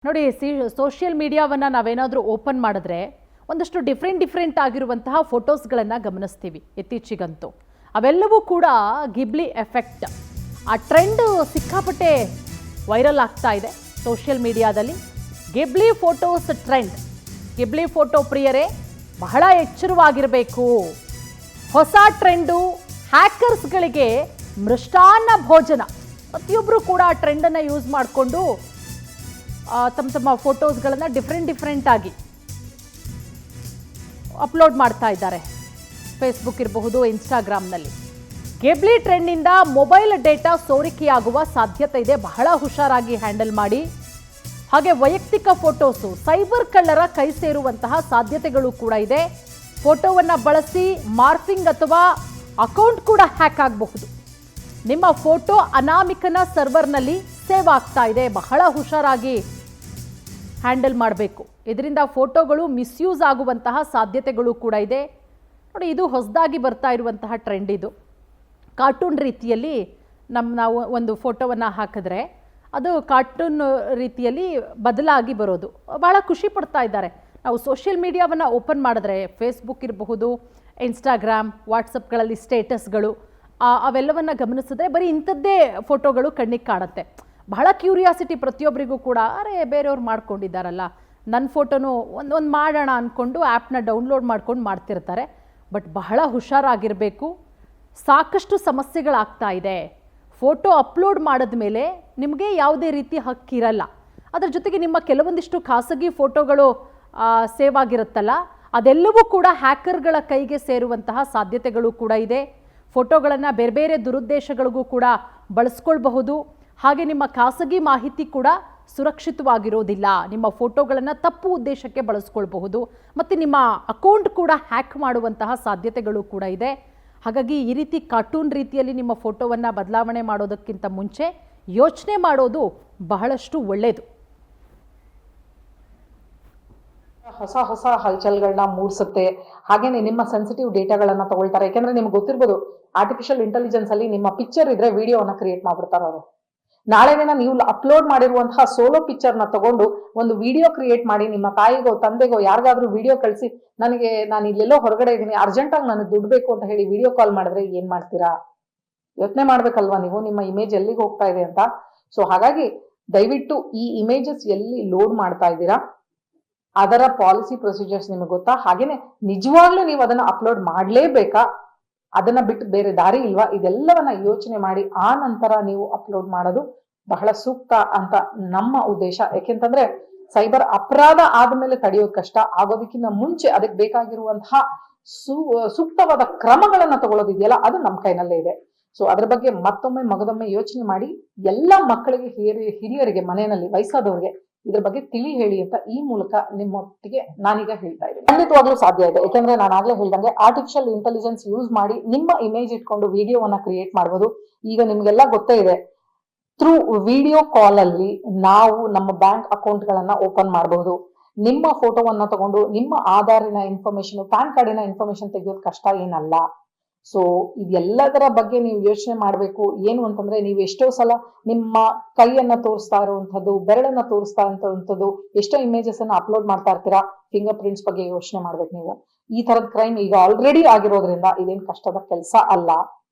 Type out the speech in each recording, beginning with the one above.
ನೋಡಿ ಸೋಷಿಯಲ್ ಮೀಡಿಯಾವನ್ನು ನಾವೇನಾದರೂ ಓಪನ್ ಮಾಡಿದ್ರೆ ಒಂದಷ್ಟು ಡಿಫ್ರೆಂಟ್ ಆಗಿರುವಂತಹ ಫೋಟೋಸ್ಗಳನ್ನು ಗಮನಿಸ್ತೀವಿ ಇತ್ತೀಚೆಗಂತೂ. ಅವೆಲ್ಲವೂ ಕೂಡ ಗಿಬ್ಲಿ ಎಫೆಕ್ಟ್. ಆ ಟ್ರೆಂಡ್ ಸಿಕ್ಕಾಪಟ್ಟೆ ವೈರಲ್ ಆಗ್ತಾ ಇದೆ ಸೋಷಿಯಲ್ ಮೀಡಿಯಾದಲ್ಲಿ. ಗಿಬ್ಲಿ ಫೋಟೋಸ್ ಟ್ರೆಂಡ್. ಗಿಬ್ಲಿ ಫೋಟೋ ಪ್ರಿಯರೇ ಬಹಳ ಎಚ್ಚರವಾಗಿರಬೇಕು. ಹೊಸ ಟ್ರೆಂಡು ಹ್ಯಾಕರ್ಸ್ಗಳಿಗೆ ಮೃಷ್ಟಾನ್ನ ಭೋಜನ. ಪ್ರತಿಯೊಬ್ಬರು ಕೂಡ ಆ ಟ್ರೆಂಡನ್ನು ಯೂಸ್ ಮಾಡಿಕೊಂಡು ತಮ್ಮ ಫೋಟೋಸ್ಗಳನ್ನು ಡಿಫ್ರೆಂಟ್ ಆಗಿ ಅಪ್ಲೋಡ್ ಮಾಡ್ತಾ ಇದ್ದಾರೆ. ಫೇಸ್ಬುಕ್ ಇರಬಹುದು, ಇನ್ಸ್ಟಾಗ್ರಾಮ್ನಲ್ಲಿ. ಗಿಬ್ಲಿ ಟ್ರೆಂಡ್ನಿಂದ ಮೊಬೈಲ್ ಡೇಟಾ ಸೋರಿಕೆಯಾಗುವ ಸಾಧ್ಯತೆ ಇದೆ. ಬಹಳ ಹುಷಾರಾಗಿ ಹ್ಯಾಂಡಲ್ ಮಾಡಿ. ಹಾಗೆ ವೈಯಕ್ತಿಕ ಫೋಟೋಸು ಸೈಬರ್ ಕಳ್ಳರ ಕೈ ಸೇರುವಂತಹ ಸಾಧ್ಯತೆಗಳು ಕೂಡ ಇದೆ. ಫೋಟೋವನ್ನು ಬಳಸಿ ಮಾರ್ಫಿಂಗ್ ಅಥವಾ ಅಕೌಂಟ್ ಕೂಡ ಹ್ಯಾಕ್ ಆಗಬಹುದು. ನಿಮ್ಮ ಫೋಟೋ ಅನಾಮಿಕನ ಸರ್ವರ್ನಲ್ಲಿ ಸೇವ್ ಆಗ್ತಾ ಇದೆ. ಬಹಳ ಹುಷಾರಾಗಿ ಹ್ಯಾಂಡಲ್ ಮಾಡಬೇಕು. ಇದರಿಂದ ಫೋಟೋಗಳು ಮಿಸ್ಯೂಸ್ ಆಗುವಂತಹ ಸಾಧ್ಯತೆಗಳು ಕೂಡ ಇದೆ. ನೋಡಿ, ಇದು ಹೊಸದಾಗಿ ಬರ್ತಾ ಇರುವಂತಹ ಟ್ರೆಂಡ್. ಇದು ಕಾರ್ಟೂನ್ ರೀತಿಯಲ್ಲಿ ನಾವು ಒಂದು ಫೋಟೋವನ್ನು ಹಾಕಿದ್ರೆ ಅದು ಕಾರ್ಟೂನ್ ರೀತಿಯಲ್ಲಿ ಬದಲಾಗಿ ಬರೋದು. ಭಾಳ ಖುಷಿ ಪಡ್ತಾ ಇದ್ದಾರೆ. ನಾವು ಸೋಷಿಯಲ್ ಮೀಡಿಯಾವನ್ನು ಓಪನ್ ಮಾಡಿದ್ರೆ ಫೇಸ್ಬುಕ್ ಇರಬಹುದು, ಇನ್ಸ್ಟಾಗ್ರಾಮ್, ವಾಟ್ಸಪ್ಗಳಲ್ಲಿ ಸ್ಟೇಟಸ್ಗಳು ಅವೆಲ್ಲವನ್ನು ಗಮನಿಸಿದ್ರೆ ಬರೀ ಇಂಥದ್ದೇ ಫೋಟೋಗಳು ಕಣ್ಣಿಗೆ ಕಾಣುತ್ತೆ. ಬಹಳ ಕ್ಯೂರಿಯಾಸಿಟಿ ಪ್ರತಿಯೊಬ್ಬರಿಗೂ ಕೂಡ. ಅರೆ, ಬೇರೆಯವ್ರು ಮಾಡ್ಕೊಂಡಿದ್ದಾರಲ್ಲ, ನನ್ನ ಫೋಟೋನು ಒಂದು ಮಾಡೋಣ ಅಂದ್ಕೊಂಡು ಆ್ಯಪ್ನ ಡೌನ್ಲೋಡ್ ಮಾಡ್ಕೊಂಡು ಮಾಡ್ತಿರ್ತಾರೆ. ಬಟ್ ಬಹಳ ಹುಷಾರಾಗಿರಬೇಕು. ಸಾಕಷ್ಟು ಸಮಸ್ಯೆಗಳಾಗ್ತಾ ಇದೆ. ಫೋಟೋ ಅಪ್ಲೋಡ್ ಮಾಡಿದ ಮೇಲೆ ನಿಮಗೆ ಯಾವುದೇ ರೀತಿ ಹಕ್ಕಿರಲ್ಲ. ಅದರ ಜೊತೆಗೆ ನಿಮ್ಮ ಕೆಲವೊಂದಿಷ್ಟು ಖಾಸಗಿ ಫೋಟೋಗಳು ಸೇವ್ ಆಗಿರುತ್ತಲ್ಲ, ಅದೆಲ್ಲವೂ ಕೂಡ ಹ್ಯಾಕರ್ಗಳ ಕೈಗೆ ಸೇರುವಂತಹ ಸಾಧ್ಯತೆಗಳು ಕೂಡ ಇದೆ. ಫೋಟೋಗಳನ್ನು ಬೇರೆ ಬೇರೆ ದುರುದ್ದೇಶಗಳಿಗೂ ಕೂಡ ಬಳಸ್ಕೊಳ್ಬಹುದು. ಹಾಗೆ ನಿಮ್ಮ ಖಾಸಗಿ ಮಾಹಿತಿ ಕೂಡ ಸುರಕ್ಷಿತವಾಗಿರೋದಿಲ್ಲ. ನಿಮ್ಮ ಫೋಟೋಗಳನ್ನು ತಪ್ಪು ಉದ್ದೇಶಕ್ಕೆ ಬಳಸ್ಕೊಳ್ಬಹುದು. ಮತ್ತು ನಿಮ್ಮ ಅಕೌಂಟ್ ಕೂಡ ಹ್ಯಾಕ್ ಮಾಡುವಂತಹ ಸಾಧ್ಯತೆಗಳು ಕೂಡ ಇದೆ. ಹಾಗಾಗಿ ಈ ರೀತಿ ಕಾರ್ಟೂನ್ ರೀತಿಯಲ್ಲಿ ನಿಮ್ಮ ಫೋಟೋವನ್ನು ಬದಲಾವಣೆ ಮಾಡೋದಕ್ಕಿಂತ ಮುಂಚೆ ಯೋಚನೆ ಮಾಡೋದು ಬಹಳಷ್ಟು ಒಳ್ಳೆಯದು. ಹೊಸ ಹಲ್ಚಲ್ಗಳನ್ನ ಮೂಡಿಸುತ್ತೆ. ಹಾಗೇನೆ ನಿಮ್ಮ ಸೆನ್ಸಿಟಿವ್ ಡೇಟಾಗಳನ್ನ ತಗೊಳ್ತಾರೆ. ಯಾಕೆಂದ್ರೆ ನಿಮ್ಗೆ ಗೊತ್ತಿರ್ಬೋದು, ಆರ್ಟಿಫಿಷಿಯಲ್ ಇಂಟೆಲಿಜೆನ್ಸ್ ಅಲ್ಲಿ ನಿಮ್ಮ ಪಿಕ್ಚರ್ ಇದ್ರೆ ವಿಡಿಯೋನ ಕ್ರಿಯೇಟ್ ಮಾಡ್ಬಿಡ್ತಾರೆ ಅವರು. ನಾಳೆ ದಿನ ನೀವು ಅಪ್ಲೋಡ್ ಮಾಡಿರುವಂತಹ ಸೋಲೋ ಪಿಕ್ಚರ್ ನ ತಗೊಂಡು ಒಂದು ವಿಡಿಯೋ ಕ್ರಿಯೇಟ್ ಮಾಡಿ ನಿಮ್ಮ ತಾಯಿಗೋ ತಂದೆಗೋ ಯಾರಿಗಾದ್ರೂ ವಿಡಿಯೋ ಕಳಿಸಿ, ನಾನು ಇಲ್ಲೆಲ್ಲೋ ಹೊರಗಡೆ ಇದ್ದೀನಿ, ಅರ್ಜೆಂಟ್ ಆಗಿ ನನಗೆ ದುಡ್ಡು ಬೇಕು ಅಂತ ಹೇಳಿ ವಿಡಿಯೋ ಕಾಲ್ ಮಾಡಿದ್ರೆ ಏನ್ ಮಾಡ್ತೀರಾ? ಯೋಚನೆ ಮಾಡ್ಬೇಕಲ್ವಾ ನೀವು, ನಿಮ್ಮ ಇಮೇಜ್ ಎಲ್ಲಿಗೆ ಹೋಗ್ತಾ ಇದೆ ಅಂತ. ಸೊ ಹಾಗಾಗಿ ದಯವಿಟ್ಟು ಈ ಇಮೇಜಸ್ ಎಲ್ಲಿ ಲೋಡ್ ಮಾಡ್ತಾ ಇದ್ದೀರಾ ಅದರ ಪಾಲಿಸಿ ಪ್ರೊಸೀಜರ್ಸ್ ನಿಮಗೆ ಗೊತ್ತಾ? ಹಾಗೇನೆ ನಿಜವಾಗ್ಲೂ ನೀವು ಅದನ್ನ ಅಪ್ಲೋಡ್ ಮಾಡ್ಲೇಬೇಕಾ, ಅದನ್ನ ಬಿಟ್ಟು ಬೇರೆ ದಾರಿ ಇಲ್ವಾ? ಇದೆಲ್ಲವನ್ನ ಯೋಚನೆ ಮಾಡಿ ಆ ನಂತರ ನೀವು ಅಪ್ಲೋಡ್ ಮಾಡೋದು ಬಹಳ ಸೂಕ್ತ ಅಂತ ನಮ್ಮ ಉದ್ದೇಶ. ಯಾಕೆಂತಂದ್ರೆ ಸೈಬರ್ ಅಪರಾಧ ಆದ್ಮೇಲೆ ತಡೆಯೋದು ಕಷ್ಟ. ಆಗೋದಕ್ಕಿಂತ ಮುಂಚೆ ಅದಕ್ಕೆ ಬೇಕಾಗಿರುವಂತಹ ಸೂಕ್ತವಾದ ಕ್ರಮಗಳನ್ನ ತಗೊಳ್ಳೋದಿದೆಯಲ್ಲ, ಅದು ನಮ್ಮ ಕೈನಲ್ಲೇ ಇದೆ. ಸೊ ಅದ್ರ ಬಗ್ಗೆ ಮಗದೊಮ್ಮೆ ಯೋಚನೆ ಮಾಡಿ. ಎಲ್ಲ ಮಕ್ಕಳಿಗೆ, ಹಿರಿಯರಿಗೆ, ಮನೆಯಲ್ಲಿ ವಯಸ್ಸಾದವ್ರಿಗೆ ಇದ್ರ ಬಗ್ಗೆ ತಿಳಿ ಹೇಳಿ ಅಂತ ಈ ಮೂಲಕ ನಿಮ್ಮೊಟ್ಟಿಗೆ ನಾನೀಗ ಹೇಳ್ತಾ ಇದ್ದೀನಿ. ಖಂಡಿತವಾಗ್ಲೂ ಸಾಧ್ಯ ಇದೆ. ಯಾಕೆಂದ್ರೆ ನಾನು ಆಗ್ಲೇ ಹೇಳ್ದಂಗೆ ಆರ್ಟಿಫಿಷಿಯಲ್ ಇಂಟೆಲಿಜೆನ್ಸ್ ಯೂಸ್ ಮಾಡಿ ನಿಮ್ಮ ಇಮೇಜ್ ಇಟ್ಕೊಂಡು ವಿಡಿಯೋವನ್ನ ಕ್ರಿಯೇಟ್ ಮಾಡಬಹುದು. ಈಗ ನಿಮ್ಗೆಲ್ಲ ಗೊತ್ತೇ ಇದೆ, ಥ್ರೂ ವಿಡಿಯೋ ಕಾಲ್ ಅಲ್ಲಿ ನಾವು ನಮ್ಮ ಬ್ಯಾಂಕ್ ಅಕೌಂಟ್ ಗಳನ್ನ ಓಪನ್ ಮಾಡಬಹುದು. ನಿಮ್ಮ ಫೋಟೋವನ್ನ ತಗೊಂಡು ನಿಮ್ಮ ಆಧಾರಿನ ಇನ್ಫಾರ್ಮೇಶನ್, ಪ್ಯಾನ್ ಕಾರ್ಡಿನ ಇನ್ಫಾರ್ಮೇಶನ್ ತೆಗೆಯೋದು ಕಷ್ಟ ಏನಲ್ಲ. ಸೊ ಇದೆಲ್ಲದರ ಬಗ್ಗೆ ನೀವು ಯೋಚನೆ ಮಾಡಬೇಕು. ಏನು ಅಂತಂದ್ರೆ, ನೀವು ಎಷ್ಟೋ ಸಲ ನಿಮ್ಮ ಕೈಯನ್ನ ತೋರಿಸ್ತಾ ಇರುವಂತದ್ದು, ಬೆರಳನ್ನ ತೋರಿಸ್ತಾ ಇರುವಂತದ್ದು, ಎಷ್ಟೋ ಇಮೇಜಸ್ ಅನ್ನ ಅಪ್ಲೋಡ್ ಮಾಡ್ತಾ ಇರ್ತೀರಾ. ಫಿಂಗರ್ ಪ್ರಿಂಟ್ಸ್ ಬಗ್ಗೆ ಯೋಚನೆ ಮಾಡ್ಬೇಕು ನೀವು. ಈ ತರದ ಕ್ರೈಮ್ ಈಗ ಆಲ್ರೆಡಿ ಆಗಿರೋದ್ರಿಂದ ಇದೇನ್ ಕಷ್ಟದ ಕೆಲಸ ಅಲ್ಲ.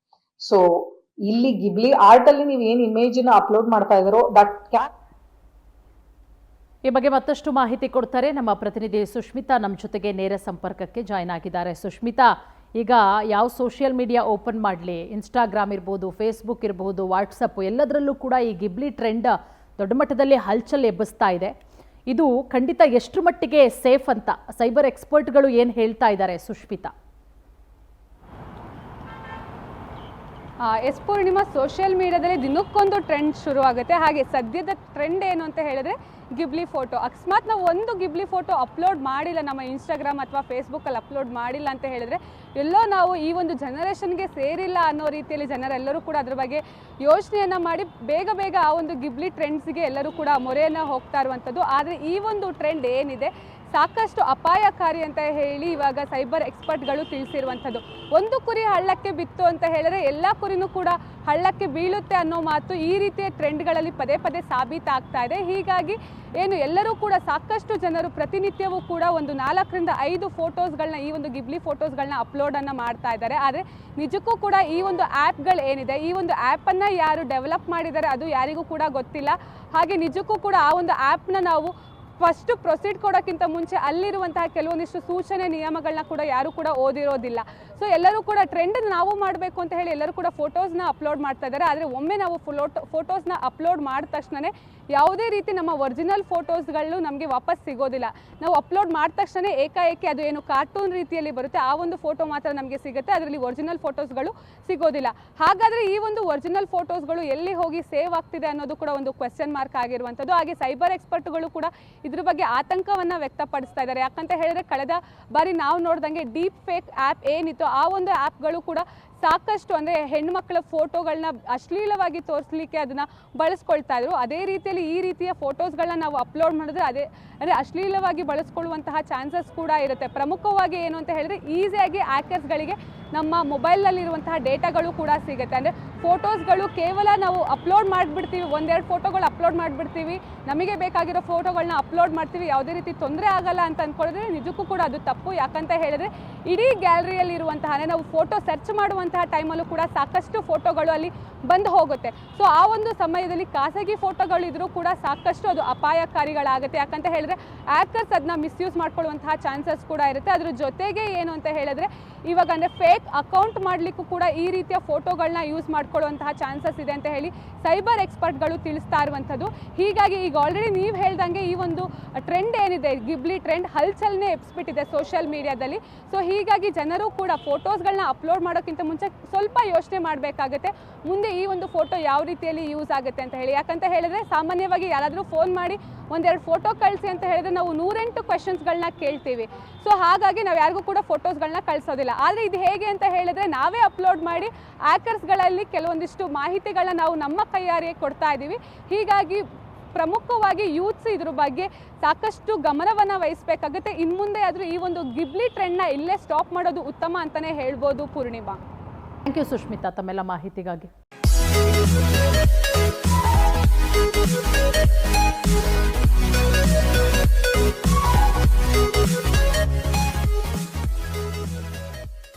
ಸೊ ಇಲ್ಲಿ ಗಿಬ್ಲಿ ಆರ್ಟ್ ಅಲ್ಲಿ ನೀವು ಏನ್ ಇಮೇಜ್ ನ ಅಪ್ಲೋಡ್ ಮಾಡ್ತಾ ಇದಾರೋ ದಟ್ ಕ್ಯಾನ್. ಈ ಬಗ್ಗೆ ಮತ್ತಷ್ಟು ಮಾಹಿತಿ ಕೊಡ್ತಾರೆ ನಮ್ಮ ಪ್ರತಿನಿಧಿ ಸುಷ್ಮಿತಾ. ನಮ್ಮ ಜೊತೆಗೆ ನೇರ ಸಂಪರ್ಕಕ್ಕೆ ಜಾಯ್ನ್ ಆಗಿದ್ದಾರೆ. ಸುಷ್ಮಿತಾ, ಈಗ ಯಾವ ಸೋಷಿಯಲ್ ಮೀಡಿಯಾ ಓಪನ್ ಮಾಡಲಿ, ಇನ್ಸ್ಟಾಗ್ರಾಮ್ ಇರ್ಬೋದು, ಫೇಸ್ಬುಕ್ ಇರ್ಬೋದು, ವಾಟ್ಸಪ್, ಎಲ್ಲದರಲ್ಲೂ ಕೂಡ ಈ ಗಿಬ್ಲಿ ಟ್ರೆಂಡ್ ದೊಡ್ಡ ಮಟ್ಟದಲ್ಲಿ ಹಲ್ಚಲ್ ಎಬ್ಬಿಸ್ತಾ ಇದೆ. ಇದು ಖಂಡಿತ ಎಷ್ಟು ಮಟ್ಟಿಗೆ ಸೇಫ್ ಅಂತ ಸೈಬರ್ ಎಕ್ಸ್ಪರ್ಟ್ಗಳು ಏನು ಹೇಳ್ತಾ ಇದ್ದಾರೆ ಸುಷ್ಮಿತಾ? ಎಸ್ ಪೂರ್ಣಿಮಾ, ಸೋಷಿಯಲ್ ಮೀಡಿಯಾದಲ್ಲಿ ದಿನಕ್ಕೊಂದು ಟ್ರೆಂಡ್ ಶುರು ಆಗುತ್ತೆ. ಹಾಗೆ ಸದ್ಯದ ಟ್ರೆಂಡ್ ಏನು ಅಂತ ಹೇಳಿದ್ರೆ ಗಿಬ್ಲಿ ಫೋಟೋ. ಅಕಸ್ಮಾತ್ ನಾವು ಒಂದು ಗಿಬ್ಲಿ ಫೋಟೋ ಅಪ್ಲೋಡ್ ಮಾಡಿಲ್ಲ, ನಮ್ಮ ಇನ್ಸ್ಟಾಗ್ರಾಮ್ ಅಥವಾ ಫೇಸ್ಬುಕ್ಕಲ್ಲಿ ಅಪ್ಲೋಡ್ ಮಾಡಿಲ್ಲ ಅಂತ ಹೇಳಿದ್ರೆ ಎಲ್ಲೋ ನಾವು ಈ ಒಂದು ಜನರೇಷನ್ಗೆ ಸೇರಿಲ್ಲ ಅನ್ನೋ ರೀತಿಯಲ್ಲಿ ಜನರೆಲ್ಲರೂ ಕೂಡ ಅದ್ರ ಬಗ್ಗೆ ಯೋಚನೆಯನ್ನು ಮಾಡಿ ಬೇಗ ಆ ಒಂದು ಗಿಬ್ಲಿ ಟ್ರೆಂಡ್ಸ್ಗೆ ಎಲ್ಲರೂ ಕೂಡ ಮೊರೆಯನ್ನು ಹೋಗ್ತಾ ಇರುವಂಥದ್ದು. ಆದರೆ ಈ ಒಂದು ಟ್ರೆಂಡ್ ಏನಿದೆ ಸಾಕಷ್ಟು ಅಪಾಯಕಾರಿ ಅಂತ ಹೇಳಿ ಇವಾಗ ಸೈಬರ್ ಎಕ್ಸ್ಪರ್ಟ್ಗಳು ತಿಳಿಸಿರುವಂಥದ್ದು. ಒಂದು ಕುರಿ ಹಳ್ಳಕ್ಕೆ ಬಿತ್ತು ಅಂತ ಹೇಳಿದ್ರೆ ಎಲ್ಲ ಕುರಿನೂ ಕೂಡ ಹಳ್ಳಕ್ಕೆ ಬೀಳುತ್ತೆ ಅನ್ನೋ ಮಾತು ಈ ರೀತಿಯ ಟ್ರೆಂಡ್ಗಳಲ್ಲಿ ಪದೇ ಪದೇ ಸಾಬೀತಾಗ್ತಾ ಇದೆ. ಹೀಗಾಗಿ ಏನು ಎಲ್ಲರೂ ಕೂಡ ಸಾಕಷ್ಟು ಜನರು ಪ್ರತಿನಿತ್ಯವೂ ಕೂಡ ಒಂದು 4 ರಿಂದ 5 ಫೋಟೋಸ್ಗಳನ್ನ, ಈ ಒಂದು ಗಿಬ್ಲಿ ಫೋಟೋಸ್ಗಳನ್ನ ಅಪ್ಲೋಡನ್ನು ಮಾಡ್ತಾ ಇದ್ದಾರೆ. ಆದರೆ ನಿಜಕ್ಕೂ ಕೂಡ ಈ ಒಂದು ಆ್ಯಪ್ಗಳು ಏನಿದೆ, ಈ ಒಂದು ಆ್ಯಪನ್ನು ಯಾರು ಡೆವಲಪ್ ಮಾಡಿದ್ದಾರೆ ಅದು ಯಾರಿಗೂ ಕೂಡ ಗೊತ್ತಿಲ್ಲ. ಹಾಗೆ ನಿಜಕ್ಕೂ ಕೂಡ ಆ ಒಂದು ಆ್ಯಪ್ನ ನಾವು ಫಸ್ಟು ಪ್ರೊಸೀಡ್ ಕೊಡೋಕ್ಕಿಂತ ಮುಂಚೆ ಅಲ್ಲಿರುವಂತಹ ಕೆಲವೊಂದಿಷ್ಟು ಸೂಚನೆ ನಿಯಮಗಳನ್ನ ಕೂಡ ಯಾರು ಕೂಡ ಓದಿರೋದಿಲ್ಲ. ಸೊ ಎಲ್ಲರೂ ಕೂಡ ಟ್ರೆಂಡ್ ನಾವು ಮಾಡಬೇಕು ಅಂತ ಹೇಳಿ ಎಲ್ಲರೂ ಕೂಡ ಫೋಟೋಸ್ನ ಅಪ್ಲೋಡ್ ಮಾಡ್ತಾ ಇದ್ದಾರೆ. ಆದರೆ ಒಮ್ಮೆ ನಾವು ಫೋಟೋಸ್ನ ಅಪ್ಲೋಡ್ ಮಾಡಿದ ತಕ್ಷಣ ಯಾವುದೇ ರೀತಿ ನಮ್ಮ ಒರಿಜಿನಲ್ ಫೋಟೋಸ್ಗಳು ನಮಗೆ ವಾಪಸ್ ಸಿಗೋದಿಲ್ಲ. ನಾವು ಅಪ್ಲೋಡ್ ಮಾಡಿದ ತಕ್ಷಣ ಏಕಾಏಕಿ ಅದು ಏನು ಕಾರ್ಟೂನ್ ರೀತಿಯಲ್ಲಿ ಬರುತ್ತೆ ಆ ಒಂದು ಫೋಟೋ ಮಾತ್ರ ನಮಗೆ ಸಿಗುತ್ತೆ, ಅದರಲ್ಲಿ ಒರಿಜಿನಲ್ ಫೋಟೋಸ್ಗಳು ಸಿಗೋದಿಲ್ಲ. ಹಾಗಾದರೆ ಈ ಒಂದು ಒರಿಜಿನಲ್ ಫೋಟೋಸ್ಗಳು ಎಲ್ಲಿ ಹೋಗಿ ಸೇವ್ ಆಗ್ತಿದೆ ಅನ್ನೋದು ಕೂಡ ಒಂದು ಕ್ವೆಶ್ಚನ್ ಮಾರ್ಕ್ ಆಗಿರುವಂಥದ್ದು. ಹಾಗೆ ಸೈಬರ್ ಎಕ್ಸ್ಪರ್ಟ್ಗಳು ಕೂಡ ಇದ್ರ ಬಗ್ಗೆ ಆತಂಕವನ್ನು ವ್ಯಕ್ತಪಡಿಸ್ತಾ ಇದ್ದಾರೆ. ಯಾಕಂತ ಹೇಳಿದ್ರೆ ಕಳೆದ ಬಾರಿ ನಾವು ನೋಡ್ದಂಗೆ ಡೀಪ್ ಫೇಕ್ ಆ್ಯಪ್ ಏನಿತ್ತು ಆ ಒಂದು ಆ್ಯಪ್ಗಳು ಕೂಡ ಸಾಕಷ್ಟು ಅಂದರೆ ಹೆಣ್ಮಕ್ಳ ಫೋಟೋಗಳನ್ನ ಅಶ್ಲೀಲವಾಗಿ ತೋರಿಸಲಿಕ್ಕೆ ಅದನ್ನು ಬಳಸ್ಕೊಳ್ತಾ ಇದ್ರು. ಅದೇ ರೀತಿಯಲ್ಲಿ ಈ ರೀತಿಯ ಫೋಟೋಸ್ಗಳನ್ನ ನಾವು ಅಪ್ಲೋಡ್ ಮಾಡಿದ್ರೆ ಅದೇ ಅಂದರೆ ಅಶ್ಲೀಲವಾಗಿ ಬಳಸ್ಕೊಳ್ಳುವಂತಹ ಚಾನ್ಸಸ್ ಕೂಡ ಇರುತ್ತೆ. ಪ್ರಮುಖವಾಗಿ ಏನು ಅಂತ ಹೇಳಿದ್ರೆ ಈಸಿಯಾಗಿ ಹ್ಯಾಕರ್ಸ್ಗಳಿಗೆ ನಮ್ಮ ಮೊಬೈಲ್ನಲ್ಲಿರುವಂತಹ ಡೇಟಾಗಳು ಕೂಡ ಸಿಗುತ್ತೆ. ಅಂದರೆ ಫೋಟೋಸ್ಗಳು ಕೇವಲ ನಾವು ಅಪ್ಲೋಡ್ ಮಾಡಿಬಿಡ್ತೀವಿ, 1-2 ಫೋಟೋಗಳು ಅಪ್ಲೋಡ್ ಮಾಡಿಬಿಡ್ತೀವಿ, ನಮಗೆ ಬೇಕಾಗಿರೋ ಫೋಟೋಗಳನ್ನ ಅಪ್ಲೋಡ್ ಮಾಡ್ತೀವಿ, ಯಾವುದೇ ರೀತಿ ತೊಂದರೆ ಆಗಲ್ಲ ಅಂತ ಅಂದ್ಕೊಂಡಿದ್ರೆ ನಿಜಕ್ಕೂ ಕೂಡ ಅದು ತಪ್ಪು. ಯಾಕಂತ ಹೇಳಿದ್ರೆ ಇಡೀ ಗ್ಯಾಲರಿಯಲ್ಲಿರುವಂತಹ ನಾವು ಫೋಟೋ ಸರ್ಚ್ ಮಾಡುವಂತಹ ಟೈಮಲ್ಲೂ ಕೂಡ ಸಾಕಷ್ಟು ಫೋಟೋಗಳು ಅಲ್ಲಿ ಬಂದು ಹೋಗುತ್ತೆ. ಸೊ ಆ ಒಂದು ಸಮಯದಲ್ಲಿ ಖಾಸಗಿ ಫೋಟೋಗಳು ಇದ್ರೂ ಕೂಡ ಸಾಕಷ್ಟು ಅದು ಅಪಾಯಕಾರಿಗಳಾಗುತ್ತೆ. ಯಾಕಂತ ಹೇಳಿದ್ರೆ ಹ್ಯಾಕರ್ಸ್ ಅದನ್ನ ಮಿಸ್ಯೂಸ್ ಮಾಡ್ಕೊಳ್ಳುವಂತಹ ಚಾನ್ಸಸ್ ಕೂಡ ಇರುತ್ತೆ. ಅದ್ರ ಜೊತೆಗೆ ಏನು ಅಂತ ಹೇಳಿದ್ರೆ ಇವಾಗ ಅಂದರೆ ಫೇಕ್ ಅಕೌಂಟ್ ಮಾಡಲಿಕ್ಕೂ ಕೂಡ ಈ ರೀತಿಯ ಫೋಟೋಗಳನ್ನ ಯೂಸ್ ಮಾಡ್ಕೊಳ್ಳುವಂತಹ ಚಾನ್ಸಸ್ ಇದೆ ಅಂತ ಹೇಳಿ ಸೈಬರ್ ಎಕ್ಸ್ಪರ್ಟ್ಗಳು ತಿಳಿಸ್ತಾ ಇರುವಂಥದ್ದು. ಹೀಗಾಗಿ ಈಗ ಆಲ್ರೆಡಿ ನೀವು ಹೇಳ್ದಂಗೆ ಈ ಒಂದು ಟ್ರೆಂಡ್ ಏನಿದೆ, ಗಿಬ್ಲಿ ಟ್ರೆಂಡ್ ಹಲ್ಚಲ್ನೇ ಎಬ್ಸ್ಬಿಟ್ಟಿದೆ ಸೋಷಿಯಲ್ ಮೀಡಿಯಾದಲ್ಲಿ. ಸೊ ಹೀಗಾಗಿ ಜನರು ಕೂಡ ಫೋಟೋಸ್ಗಳನ್ನ ಅಪ್ಲೋಡ್ ಮಾಡೋಕ್ಕಿಂತ ಮುಂಚೆ ಸ್ವಲ್ಪ ಯೋಚನೆ ಮಾಡಬೇಕಾಗುತ್ತೆ, ಮುಂದೆ ಈ ಒಂದು ಫೋಟೋ ಯಾವ ರೀತಿಯಲ್ಲಿ ಯೂಸ್ ಆಗುತ್ತೆ ಅಂತ ಹೇಳಿ. ಯಾಕಂತ ಹೇಳಿದ್ರೆ ಸಾಮಾನ್ಯವಾಗಿ ಯಾರಾದರೂ ಫೋನ್ ಮಾಡಿ 1-2 ಫೋಟೋ ಕಳಿಸಿ ಅಂತ ಹೇಳಿದ್ರೆ ನಾವು 108 ಕ್ವೆಶನ್ಸ್ಗಳನ್ನ ಕೇಳ್ತೀವಿ. ಸೊ ಹಾಗಾಗಿ ನಾವು ಯಾರಿಗೂ ಕೂಡ ಫೋಟೋಸ್ಗಳನ್ನ ಕಳಿಸೋದಿಲ್ಲ. ಆದರೆ ಇದು ಹೇಗೆ ಅಂತ ಹೇಳಿದ್ರೆ ನಾವೇ ಅಪ್ಲೋಡ್ ಮಾಡಿ ಹ್ಯಾಕರ್ಸ್ಗಳಲ್ಲಿ ಕೆಲವೊಂದಿಷ್ಟು ಮಾಹಿತಿಗಳನ್ನ ನಾವು ನಮ್ಮ ಕೈಯಾರೆ ಕೊಡ್ತಾ ಇದ್ದೀವಿ. ಹೀಗಾಗಿ ಪ್ರಮುಖವಾಗಿ ಯೂತ್ಸ್ ಇದ್ರ ಬಗ್ಗೆ ಸಾಕಷ್ಟು ಗಮನವನ್ನು ವಹಿಸಬೇಕಾಗುತ್ತೆ. ಇನ್ನು ಮುಂದೆ ಆದರೂ ಈ ಒಂದು ಗಿಬ್ಲಿ ಟ್ರೆಂಡ್ನ ಇಲ್ಲೇ ಸ್ಟಾಪ್ ಮಾಡೋದು ಉತ್ತಮ ಅಂತಲೇ ಹೇಳ್ಬೋದು. ಪೂರ್ಣಿಮಾ, ಥ್ಯಾಂಕ್ ಯು ಸುಷ್ಮಿತಾ ತಮ್ಮೆಲ್ಲ ಮಾಹಿತಿಗಾಗಿ.